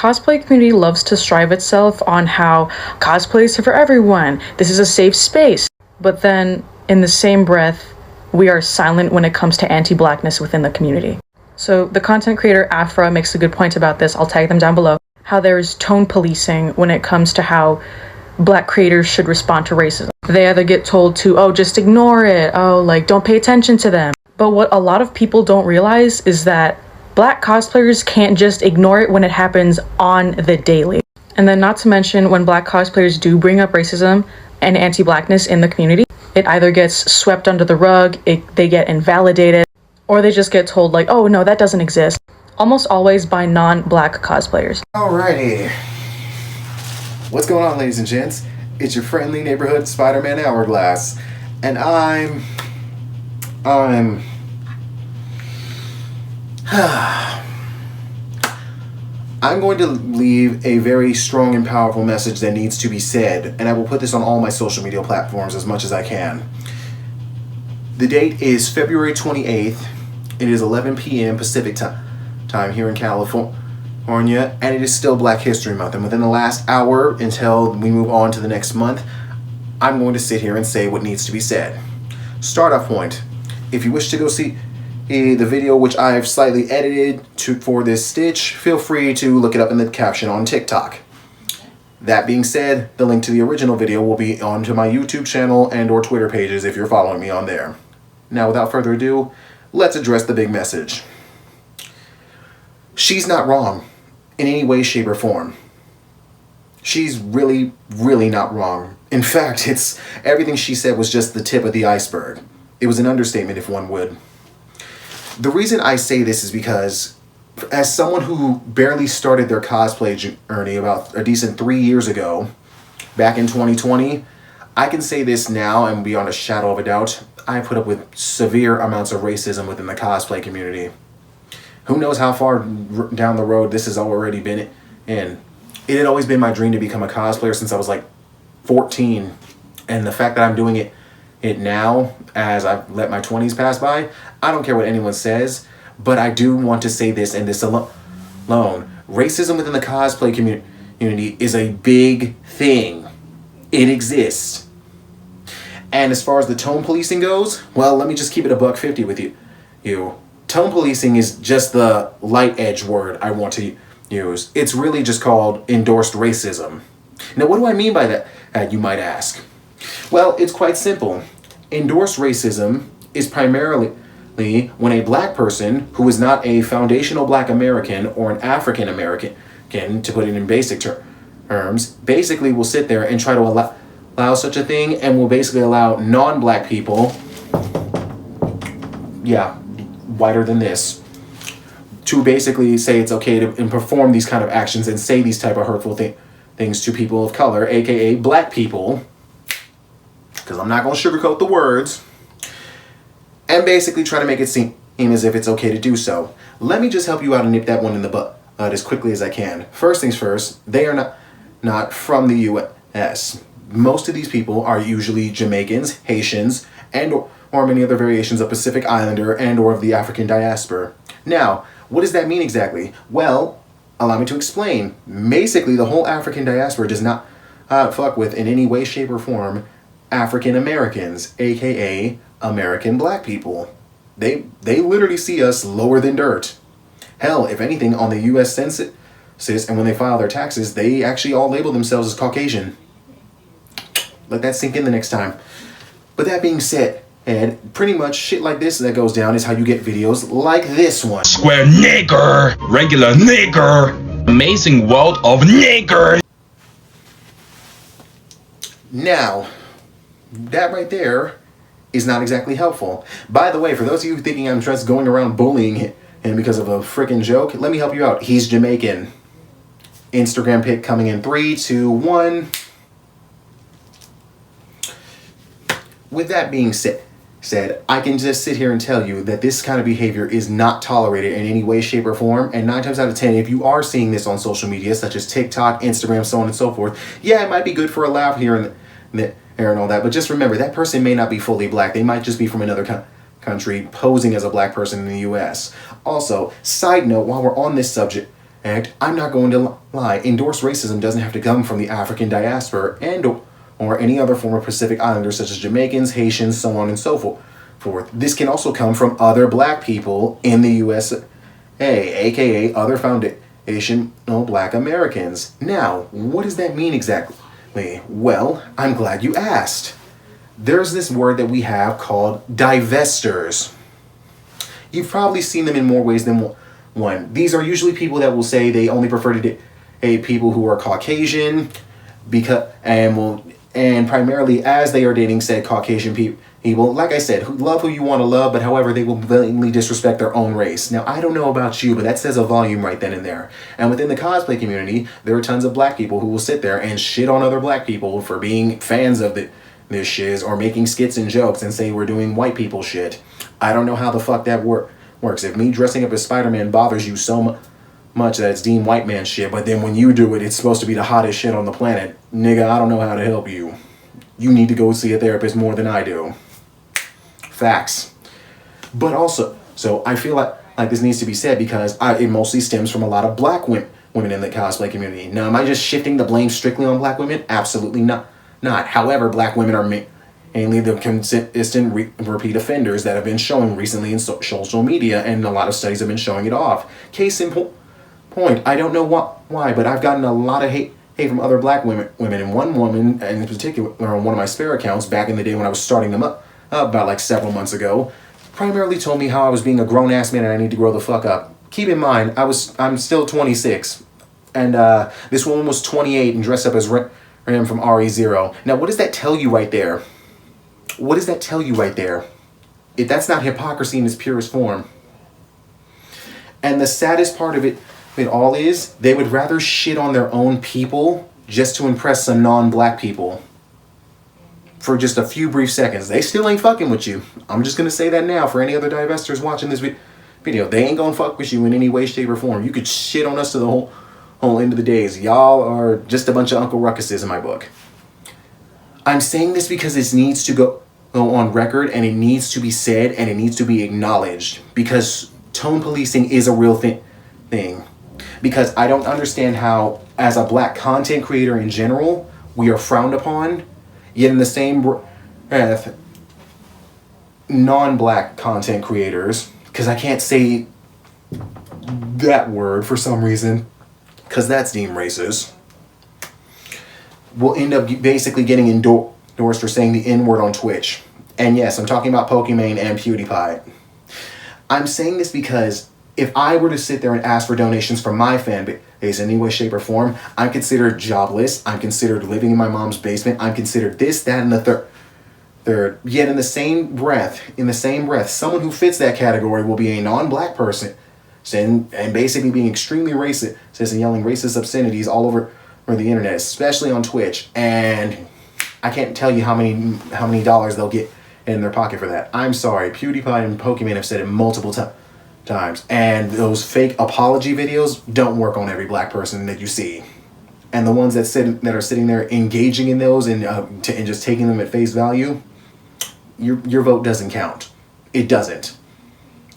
cosplay community loves to strive itself on how cosplay is for everyone. This is a safe space. But then, in the same breath, we are silent when it comes to anti-blackness within the community. So the content creator Afra makes a good point about this. I'll tag them down below. How there's tone policing when it comes to how Black creators should respond to racism. They either get told to, oh, just ignore it. Oh, like, don't pay attention to them. But what a lot of people don't realize is that Black cosplayers can't just ignore it when it happens on the daily. And then not to mention, when Black cosplayers do bring up racism and anti-Blackness in the community, it either gets swept under the rug, they get invalidated, or they just get told like, oh no, that doesn't exist. Almost always by non-Black cosplayers. Alrighty. What's going on, ladies and gents? It's your friendly neighborhood Spider-Man Hourglass. And I'm going to leave a very strong and powerful message that needs to be said, and I will put this on all my social media platforms as much as I can. The date is February 28th. It is 11 p.m. Pacific time here in California, and it is still Black History Month. And within the last hour, until we move on to the next month, I'm going to sit here and say what needs to be said. Start off point. If you wish to go see the video which I've slightly edited for this stitch, feel free to look it up in the caption on TikTok. That being said, the link to the original video will be onto my YouTube channel and or Twitter pages if you're following me on there. Now, without further ado, let's address the big message. She's not wrong in any way, shape, or form. She's really, really not wrong. In fact, everything she said was just the tip of the iceberg. It was an understatement, if one would. The reason I say this is because, as someone who barely started their cosplay journey about a decent 3 years ago, back in 2020, I can say this now and beyond a shadow of a doubt, I put up with severe amounts of racism within the cosplay community. Who knows how far down the road this has already been in. It had always been my dream to become a cosplayer since I was like 14. And the fact that I'm doing it now, as I've let my 20s pass by, I don't care what anyone says, but I do want to say this, and this alone. Racism within the cosplay community is a big thing. It exists. And as far as the tone policing goes, well, let me just keep it $1.50 with you. Tone policing is just the light edge word I want to use. It's really just called endorsed racism. Now, what do I mean by that, you might ask? Well, it's quite simple. Endorsed racism is primarily when a Black person who is not a foundational Black American or an African American, to put it in basic terms, basically will sit there and try to allow such a thing, and will basically allow non-Black people, whiter than this, to basically say it's okay to and perform these kind of actions and say these type of hurtful things to people of color, aka Black people, because I'm not going to sugarcoat the words, and basically try to make it seem as if it's okay to do so. Let me just help you out and nip that one in the butt as quickly as I can. First things first, they are not from the U.S. Most of these people are usually Jamaicans, Haitians, and or many other variations of Pacific Islander and or of the African diaspora. Now, what does that mean exactly? Well, allow me to explain. Basically, the whole African diaspora does not fuck with, in any way, shape, or form, African Americans, aka American Black people. They literally see us lower than dirt. Hell, if anything, on the U.S. Census, and when they file their taxes, they actually all label themselves as Caucasian. Let that sink in the next time. But that being said, Ed, pretty much shit like this that goes down is how you get videos like this one. Square nigger, regular nigger, amazing world of nigger. Now, that right there is not exactly helpful. By the way, for those of you thinking I'm just going around bullying him because of a freaking joke, let me help you out. He's Jamaican. Instagram pic coming in 3, 2, 1. With that being said, I can just sit here and tell you that this kind of behavior is not tolerated in any way, shape, or form. And 9 times out of 10, if you are seeing this on social media, such as TikTok, Instagram, so on and so forth, yeah, it might be good for a laugh here and there and all that. But just remember, that person may not be fully Black. They might just be from another country posing as a Black person in the U.S. Also, side note, while we're on this subject, I'm not going to lie, endorsed racism doesn't have to come from the African diaspora and or any other former Pacific Islanders such as Jamaicans, Haitians, so on and so forth. This can also come from other black people in the USA, aka other foundational black Americans. Now, what does that mean exactly? Well, I'm glad you asked. There's this word that we have called divestors. You've probably seen them in more ways than one. These are usually people that will say they only prefer to date people who are Caucasian, and primarily as they are dating said Caucasian people, like I said, who love who you want to love, but however they will blatantly disrespect their own race. Now, I don't know about you, but that says a volume right then and there. And within the cosplay community, there are tons of black people who will sit there and shit on other black people for being fans of this shiz or making skits and jokes and say we're doing white people shit. I don't know how the fuck that works. If me dressing up as Spider-Man bothers you so much that it's deemed white man shit, but then when you do it, it's supposed to be the hottest shit on the planet, nigga, I don't know how to help you. You need to go see a therapist more than I do. Facts. But also, so I feel like this needs to be said because it mostly stems from a lot of black women in the cosplay community. Now, am I just shifting the blame strictly on black women? Absolutely not. However, black women are mainly the consistent repeat offenders that have been showing recently in social media, and a lot of studies have been showing it off. Case in point, I don't know why, but I've gotten a lot of hate from other black women, and one woman in particular on one of my spare accounts back in the day when I was starting them up about like several months ago, primarily told me how I was being a grown-ass man and I need to grow the fuck up. Keep in mind, I'm still 26, and this woman was 28 and dressed up as Ram from RE0. Now, what does that tell you right there? What does that tell you right there? If that's not hypocrisy in its purest form. And the saddest part of it all is they would rather shit on their own people just to impress some non-black people for just a few brief seconds. They still ain't fucking with you. I'm just gonna say that now for any other divestors watching this video. They ain't gonna fuck with you in any way, shape, or form. You could shit on us to the whole end of the days. Y'all are just a bunch of Uncle Ruckuses in my book. I'm saying this because this needs to go on record, and it needs to be said, and it needs to be acknowledged, because tone policing is a real thing. Because I don't understand how, as a black content creator in general, we are frowned upon, yet in the same breath, non-black content creators, because I can't say that word for some reason, because that's deemed racist, will end up basically getting endorsed for saying the N-word on Twitch. And yes, I'm talking about Pokimane and PewDiePie. I'm saying this because if I were to sit there and ask for donations from my fan base in any way, shape, or form, I'm considered jobless, I'm considered living in my mom's basement, I'm considered this, that, and the third. Yet in the same breath, someone who fits that category will be a non-black person and basically being extremely racist and yelling racist obscenities all over the internet, especially on Twitch. And I can't tell you how many dollars they'll get in their pocket for that. I'm sorry, PewDiePie and Pokimane have said it multiple times, and those fake apology videos don't work on every black person that you see. And the ones that are sitting there engaging in those and just taking them at face value, your vote doesn't count. It doesn't.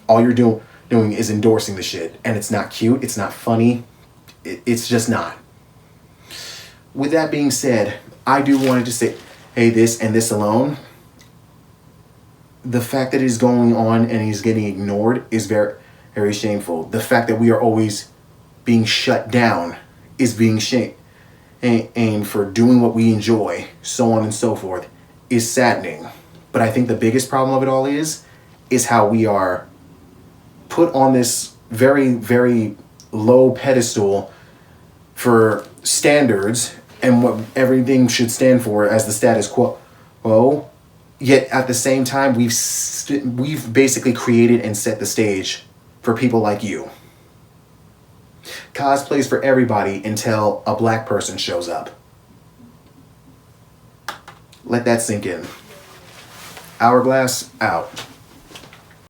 All you're doing is endorsing the shit, and it's not cute, it's not funny, it's just not. With that being said, I do want to say, hey, this and this alone, the fact that it is going on and he's getting ignored is very, very shameful. The fact that we are always being shut down is being shamed, and for doing what we enjoy, so on and so forth, is saddening. But I think the biggest problem of it all is how we are put on this very, very low pedestal for standards and what everything should stand for as the status quo. Yet at the same time, we've basically created and set the stage for people like you. Cosplay's for everybody until a black person shows up. Let that sink in. Hourglass out.